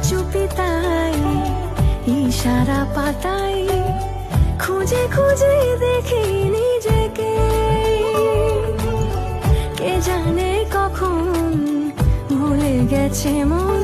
চুপি তাই ইশারা পাতাই খুঁজে খুঁজে দেখি নিজেকে। কে জানে কখন ভুলে গেছে মন